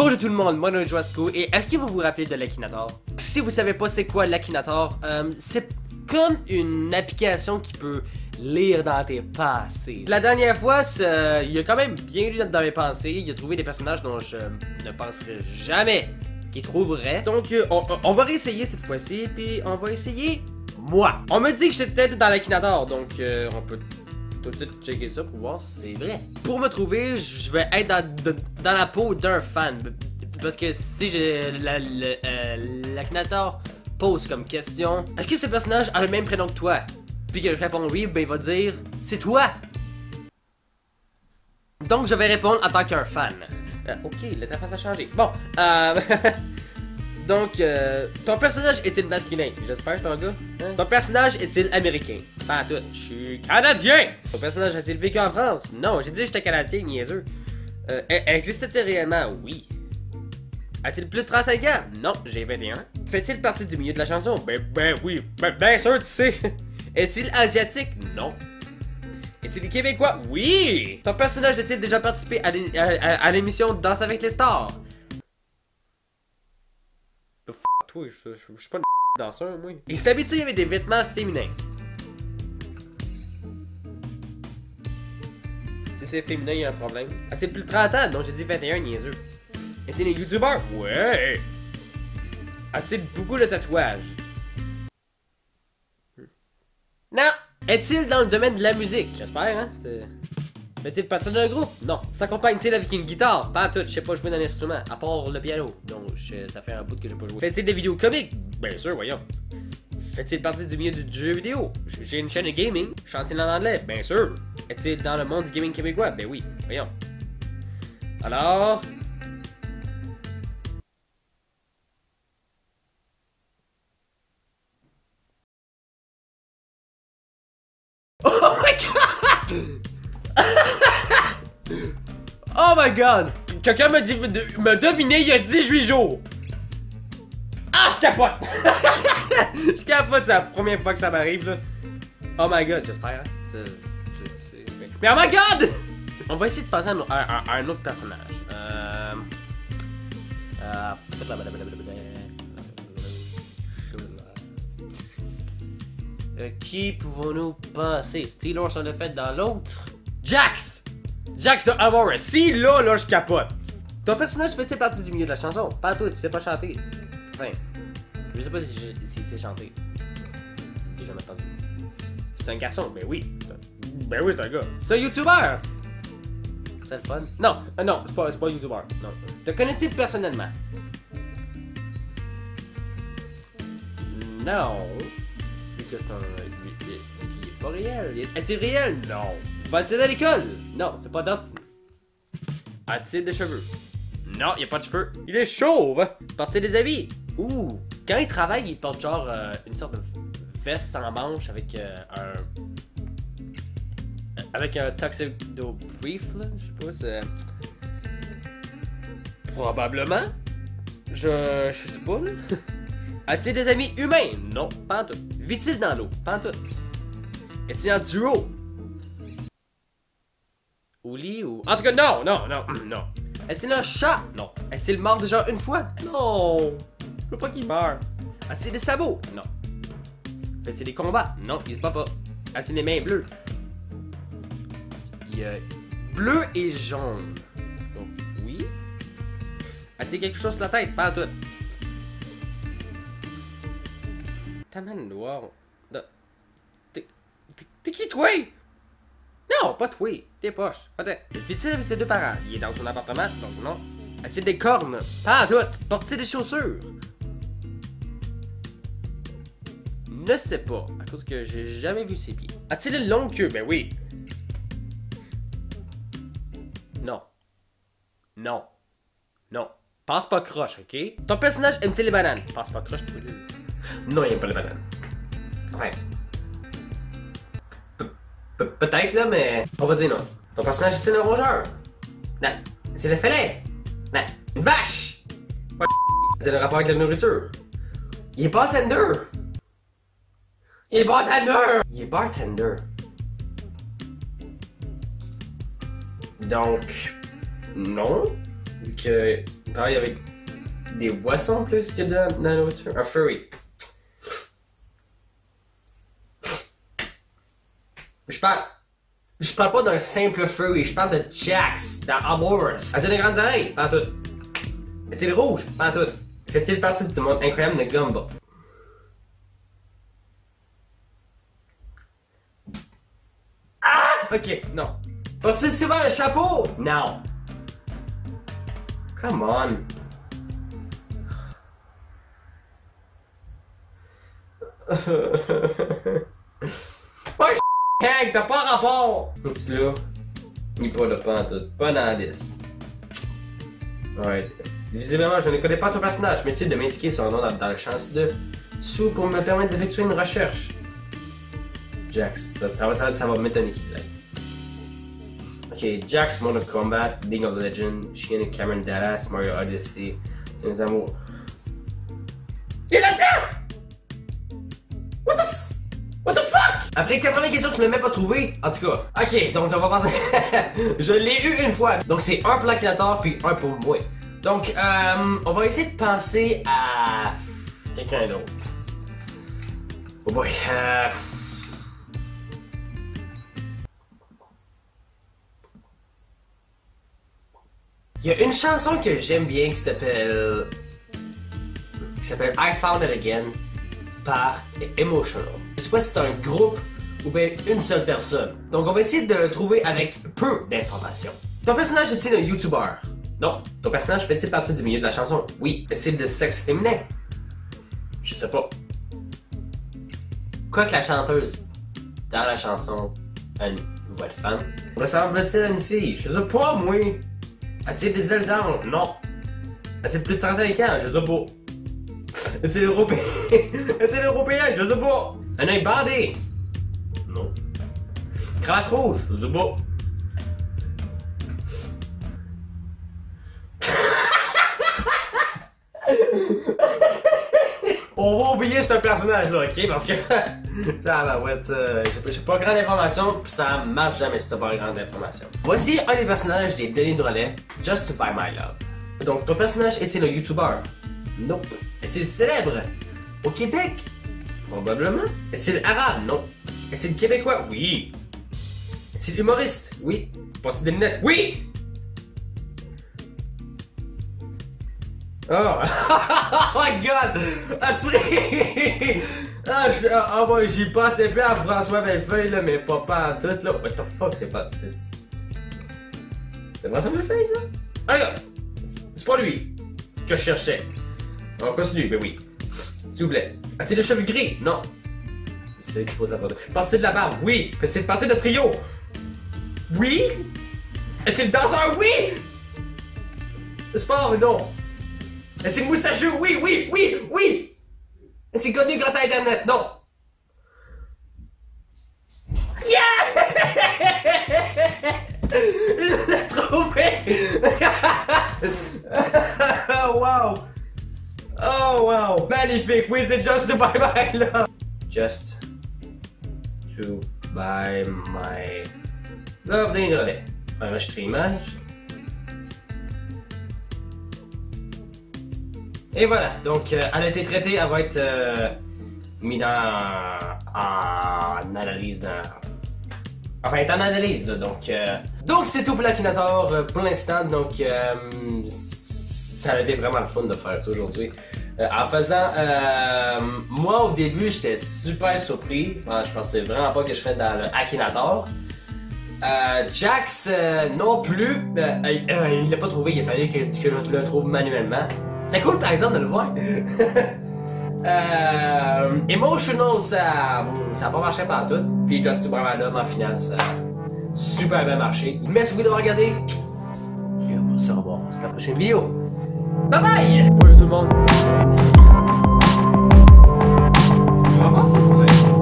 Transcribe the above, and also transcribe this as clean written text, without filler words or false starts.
Bonjour tout le monde, moi c'est Joasco et est-ce que vous vous rappelez de l'Akinator? Si vous savez pas c'est quoi l'Akinator, c'est comme une application qui peut lire dans tes pensées. La dernière fois, il a quand même bien lu dans mes pensées, il a trouvé des personnages dont je ne penserais jamais qu'il trouverait. Donc on va réessayer cette fois-ci, puis on va essayer moi. On me dit que j'étais peut-être dans l'Akinator, donc on peut tout de suite checker ça pour voir si c'est vrai. Pour me trouver, je vais être dans la peau d'un fan. Parce que si l'Akinator pose comme question, est-ce que ce personnage a le même prénom que toi? Puis que je réponds oui, ben il va dire, c'est toi! Donc je vais répondre en tant qu'un fan. Ok, l'interface a changé. Bon, donc, ton personnage est-il masculin? J'espère, c'est un gars. Hein? Ton personnage est-il américain? Pas tout, je suis canadien! Ton personnage a-t-il vécu en France? Non, j'ai dit que j'étais canadien, niaiseux. Existe-t-il réellement? Oui. A-t-il plus de 35 ans? Non, j'ai 21. Fait-il partie du milieu de la chanson? Ben oui, bien sûr, tu sais. Est-il asiatique? Non. Est-il québécois? Oui! Ton personnage a-t-il déjà participé à l'émission Danse avec les stars? Toi, je suis pas une danseur, moi. Il s'habitue avec des vêtements féminins. Si c'est féminin, il y a un problème. Ah, c'est plus de 30 ans, donc j'ai dit 21, niaiseux. Est-il un youtubeur? Ouais! A-t-il beaucoup de tatouages? Non! Est-il dans le domaine de la musique? J'espère, hein? Fait-il partie d'un groupe? Non. S'accompagne-t-il avec une guitare? Pas tout, je sais pas jouer d'un instrument, à part le piano. Donc, ça fait un bout que j'ai pas joué. Fait-il des vidéos comiques? Bien sûr, voyons. Fait-il partie du milieu du jeu vidéo? J'ai une chaîne de gaming. Chante-t-il en anglais? Bien sûr. Est-il dans le monde du gaming québécois? Ben oui, voyons. Alors... Oh my god! Oh my god! Quelqu'un m'a deviné il y a 18 jours! Ah, je capote! Je capote, c'est la première fois que ça m'arrive, là. Oh my god, j'espère, hein? Mais oh my god! On va essayer de passer à un autre personnage. Qui pouvons-nous penser? Steelers on le fait dans l'autre? Jax! Jax de Amore. Si là, je capote. Ton personnage fait-il partie du milieu de la chanson? Pas tout, tu sais pas chanter. Enfin, je sais pas si c'est chanter. J'ai jamais entendu. C'est un garçon, ben oui. Ben oui, c'est un gars. C'est un YouTuber! C'est le fun. Non, non, c'est pas un YouTuber. Non. Te connais-tu personnellement? Non. Vu que c'est un... pas réel. Est-il réel? Non. Va-t-il à l'école? Non, c'est pas Dustin. A-t-il des cheveux? Non, il a pas de cheveux. Il est chauve! Porte-t-il des habits? Ouh! Quand il travaille, il porte genre une sorte de veste sans manche avec un tuxedo brief, là. Je sais pas, c'est... Probablement. Je sais pas, là. A-t-il des amis humains? Non, pas en tout. Vit-il dans l'eau? Pas en tout. Est-il en duo? Au lit ou... En tout cas, non. Est-il un chat? Non. Est-il mort déjà une fois? Non. Je veux pas qu'il meure. A-t-il des sabots? Non. Fait-il des combats? Non, il se bat pas. A-t-il des mains bleues? Il y a bleu et jaune. Donc, oui. A-t-il quelque chose sur la tête? Pas en tout. Ta main noire. T'es qui, toi? Non, pas toi. T'es poche. Vit-il avec ses deux parents? Il est dans son appartement, donc non. A-t-il des cornes? Pas en tout. Porte-t-il des chaussures? Ne sais pas, à cause que j'ai jamais vu ses pieds. A-t-il une longue queue? Ben oui. Non. Non. Non. Passe pas croche, ok? Ton personnage aime-t-il les bananes? Passe pas croche, tu peux dire. Non, il aime pas les bananes. Ouais. Peut-être là, mais on va dire non. Ton personnage est-il un rongeur? Non. C'est le félin? Non. Une vache? Ouais. C'est le rapport avec la nourriture? Il est bartender! Il est bartender! Il est bartender. Donc, non. Vu que Il travaille avec des boissons plus que de la nourriture. Un furry. Je parle pas d'un simple furry, je parle de Jax, dans Amorous. A-t-il de grandes oreilles? Pas tout. Est-il rouge? Pas tout. Fait-il partie du monde incroyable de Gumball? Ah! Ok, non. Porte-t-il souvent un chapeau? Non. Come on. Pas Hank, t'as pas rapport! Es-tu là? Il pas là, pas en tout. Pas dans la liste. Ouais. Visiblement, je ne connais pas ton personnage, mais essaye de m'indiquer son nom dans le champ de sous pour me permettre d'effectuer une recherche. Jax, ça va m'étonner qu'il plaît. Ok, Jax, Mortal Kombat, League of Legends, Sheen et Cameron Dallas, Mario Odyssey, c'est des amours. Il est là-dedans! What the fuck? Après 80 questions, tu ne l'as même pas trouvé? En tout cas, ok, donc on va passer. Je l'ai eu une fois. Donc c'est un pour l'Akinator puis un pour moi. Donc, on va essayer de penser à quelqu'un d'autre. Oh boy, il y a une chanson que j'aime bien qui s'appelle I Found It Again par Emotional. Je sais pas si c'est un groupe ou bien une seule personne. Donc on va essayer de le trouver avec peu d'informations. Ton personnage est-il un YouTuber? Non. Ton personnage fait-il partie du milieu de la chanson? Oui. Est-il de sexe féminin? Je sais pas. Quoique la chanteuse dans la chanson a une voix de femme. Ressemble-t-il à une fille? Je sais pas, moi. A-t-il des ailes d'ange? Non. A-t-il plus de 35 ans? Je sais pas. Est-il européen? Est-il européen? Je sais pas. Un œil bandé? Non. Cravate rouge? Je sais pas. On va oublier ce personnage-là, ok? Parce que ça va être. J'ai pas grande information, pis ça marche jamais si t'as pas grande information. Voici un des personnages des Denis de relais, Just to Buy My Love. Donc, ton personnage est-il un YouTuber? Non. Est-il célèbre? Au Québec? Probablement. Est-il arabe? Non. Est-il québécois? Oui. Est-il humoriste? Oui. Porte-t-il des lunettes? Oui! Oh! Oh my god! Aspiré! Ah, moi, j'y passais plus à François Bellefeuille, là, mais pas en tout, là. What the fuck, c'est pas. C'est François Bellefeuille, ça? Ah, regarde! C'est pas lui que je cherchais. On continue, ben oui. S'il vous plaît. A-t-il les cheveux gris? Non. C'est qui pose la porte. Partie de la barbe? Oui. Fait-il partie de trio? Oui. Est-il danseur? Oui. Le sport? Non. Est-il moustachu? Oui, oui, oui, oui. Est-il connu grâce à Internet? Non. Yeah! Il l'a trouvé! Wow! Oh wow! Magnifique! Oui, c'est Just to Buy My Love! Just to Buy My Love des relais. Enregistrer image. Et voilà, donc elle a été traitée, elle va être mise en analyse Enfin, elle est en analyse là, donc c'est tout pour l'Akinator pour l'instant, donc ça a été vraiment le fun de faire ça aujourd'hui. En faisant, moi au début j'étais super surpris, je pensais vraiment pas que je serais dans le Akinator. Jax non plus, il l'a pas trouvé, il a fallu que je le trouve manuellement. C'était cool par exemple de le voir. Emotional, ça a pas marché partout. Puis Just to Buy My Love en finale, ça a super bien marché. Merci beaucoup d'avoir regardé. Et on se revoit dans la prochaine vidéo. Bye bye! Bonjour tout le monde. Tu vas voir ça?